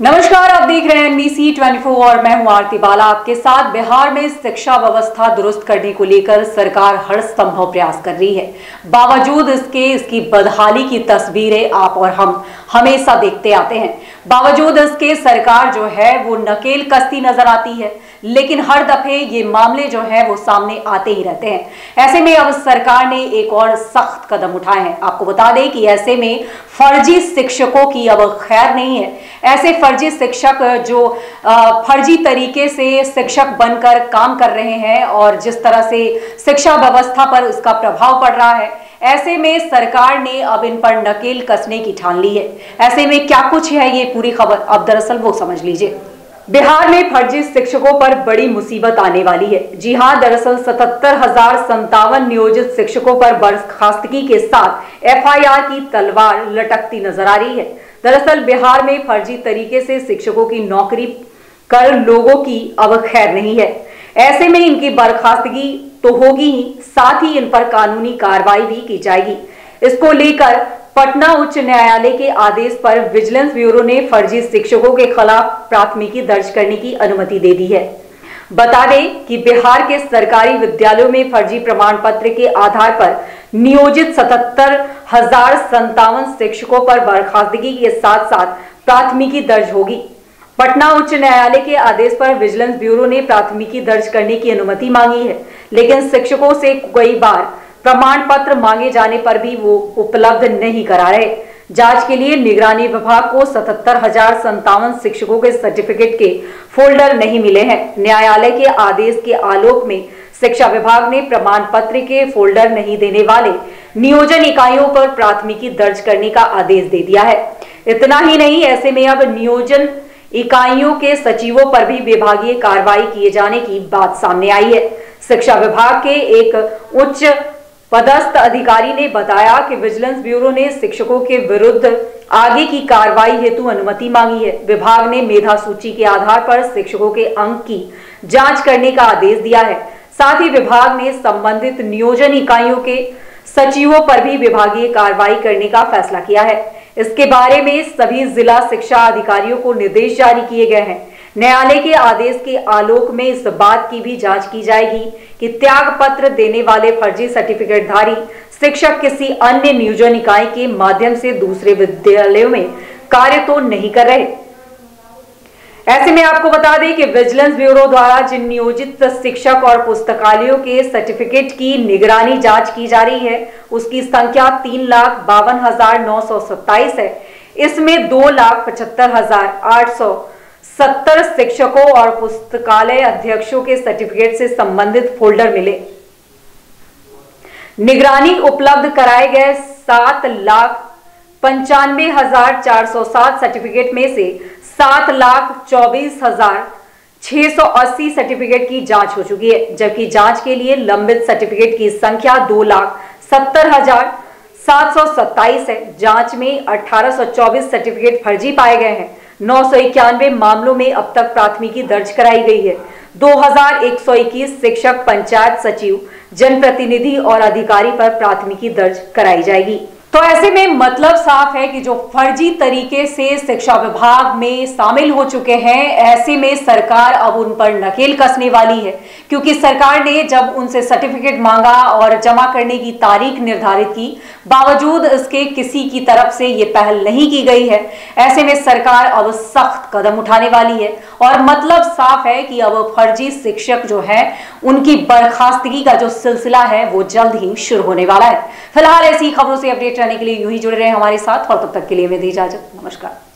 नमस्कार, आप देख रहे हैं NBC 24 और मैं हूं आरती बाला आपके साथ। बिहार में शिक्षा व्यवस्था दुरुस्त करने को लेकर सरकार हर संभव प्रयास कर रही है। बावजूद इसकी बदहाली की तस्वीरें आप और हम हमेशा देखते आते हैं। बावजूद इसके सरकार जो है वो नकेल कसती नजर आती है, लेकिन हर दफे ये मामले जो है वो सामने आते ही रहते हैं। ऐसे में अब सरकार ने एक और सख्त कदम उठाए हैं। आपको बता दें कि ऐसे में फर्जी शिक्षकों की अब खैर नहीं है। ऐसे फर्जी शिक्षक जो फर्जी तरीके से शिक्षक बनकर काम कर रहे हैं और जिस तरह से शिक्षा व्यवस्था पर उसका प्रभाव पड़ रहा है, ऐसे में सरकार ने अब इन पर नकेल कसने की ठान ली है। ऐसे में क्या कुछ है ये पूरी खबर, अब दरअसल वो समझ लीजिए। बिहार में फर्जी शिक्षकों पर बड़ी मुसीबत आने वाली है। जी हां, दरअसल 77,057 नियोजित शिक्षकों पर बर्खास्तगी के साथ FIR की तलवार लटकती नजर आ रही है। दरअसल बिहार में फर्जी तरीके से शिक्षकों की नौकरी कर लोगों की अब खैर नहीं है। ऐसे में इनकी बर्खास्तगी तो होगी ही, साथ ही इन पर कानूनी कार्रवाई भी की जाएगी। इसको लेकर पटना उच्च न्यायालय के आदेश पर विजिलेंस ब्यूरो ने फर्जी शिक्षकों के खिलाफ प्राथमिकी दर्ज करने की अनुमति दे दी है। बता दें कि बिहार के सरकारी विद्यालयों में फर्जी प्रमाण पत्र के आधार पर नियोजित 77,057 शिक्षकों पर बर्खास्तगी के साथ साथ प्राथमिकी दर्ज होगी। पटना उच्च न्यायालय के आदेश पर विजिलेंस ब्यूरो ने प्राथमिकी दर्ज करने की अनुमति मांगी है, लेकिन शिक्षकों से कई बार प्रमाण पत्र मांगे जाने पर भी वो उपलब्ध नहीं करा रहे। जांच के लिए निगरानी विभाग को 77,057 शिक्षकों के सर्टिफिकेट के फोल्डर नहीं मिले हैं। न्यायालय के आदेश के आलोक में शिक्षा विभाग ने प्रमाण पत्र के फोल्डर नहीं देने वाले नियोजन इकाइयों पर प्राथमिकी दर्ज करने का आदेश दे दिया है। इतना ही नहीं, ऐसे में अब नियोजन इकाइयों के सचिवों पर भी विभागीय कार्रवाई किए जाने की बात सामने आई है। शिक्षा विभाग के एक उच्च पदस्थ अधिकारी ने बताया कि विजिलेंस ब्यूरो ने शिक्षकों के विरुद्ध आगे की कार्रवाई हेतु अनुमति मांगी है। विभाग ने मेधा सूची के आधार पर शिक्षकों के अंक की जांच करने का आदेश दिया है। साथ ही विभाग ने संबंधित नियोजन इकाइयों के सचिवों पर भी विभागीय कार्रवाई करने का फैसला किया है। इसके बारे में सभी जिला शिक्षा अधिकारियों को निर्देश जारी किए गए हैं। न्यायालय के आदेश के आलोक में इस बात की भी जांच की जाएगी कि त्याग पत्र देने वाले फर्जी सर्टिफिकेटधारी शिक्षक किसी अन्य नियोजन इकाई के माध्यम से दूसरे विद्यालयों में कार्य तो नहीं कर रहे। ऐसे में आपको बता दें कि विजिलेंस ब्यूरो द्वारा जिन नियोजित शिक्षक और पुस्तकालयों के सर्टिफिकेट की निगरानी जांच की जा रही है, उसकी संख्या 3,52,927 है। इसमें 2,75,870 शिक्षकों और पुस्तकालय अध्यक्षों के सर्टिफिकेट से संबंधित फोल्डर मिले। निगरानी उपलब्ध कराए गए 7,95,407 सर्टिफिकेट में से 7,24,680 सर्टिफिकेट की जांच हो चुकी है, जबकि जांच के लिए लंबित सर्टिफिकेट की संख्या 2,70,727 है। जांच में 1,824 सर्टिफिकेट फर्जी पाए गए हैं। 991 मामलों में अब तक प्राथमिकी दर्ज कराई गई है। 2,121 शिक्षक, पंचायत सचिव, जनप्रतिनिधि और अधिकारी पर प्राथमिकी दर्ज कराई जाएगी। तो ऐसे में मतलब साफ है कि जो फर्जी तरीके से शिक्षा विभाग में शामिल हो चुके हैं, ऐसे में सरकार अब उन पर नकेल कसने वाली है, क्योंकि सरकार ने जब उनसे सर्टिफिकेट मांगा और जमा करने की तारीख निर्धारित की, बावजूद इसके किसी की तरफ से ये पहल नहीं की गई है। ऐसे में सरकार अब सख्त कदम उठाने वाली है और मतलब साफ है कि अब फर्जी शिक्षक जो है उनकी बर्खास्तगी का जो सिलसिला है वो जल्द ही शुरू होने वाला है। फिलहाल ऐसी खबरों से अपडेट रहने के लिए यूं ही जुड़े रहे हमारे साथ और तब तक के लिए मैं दी इजाजत। नमस्कार।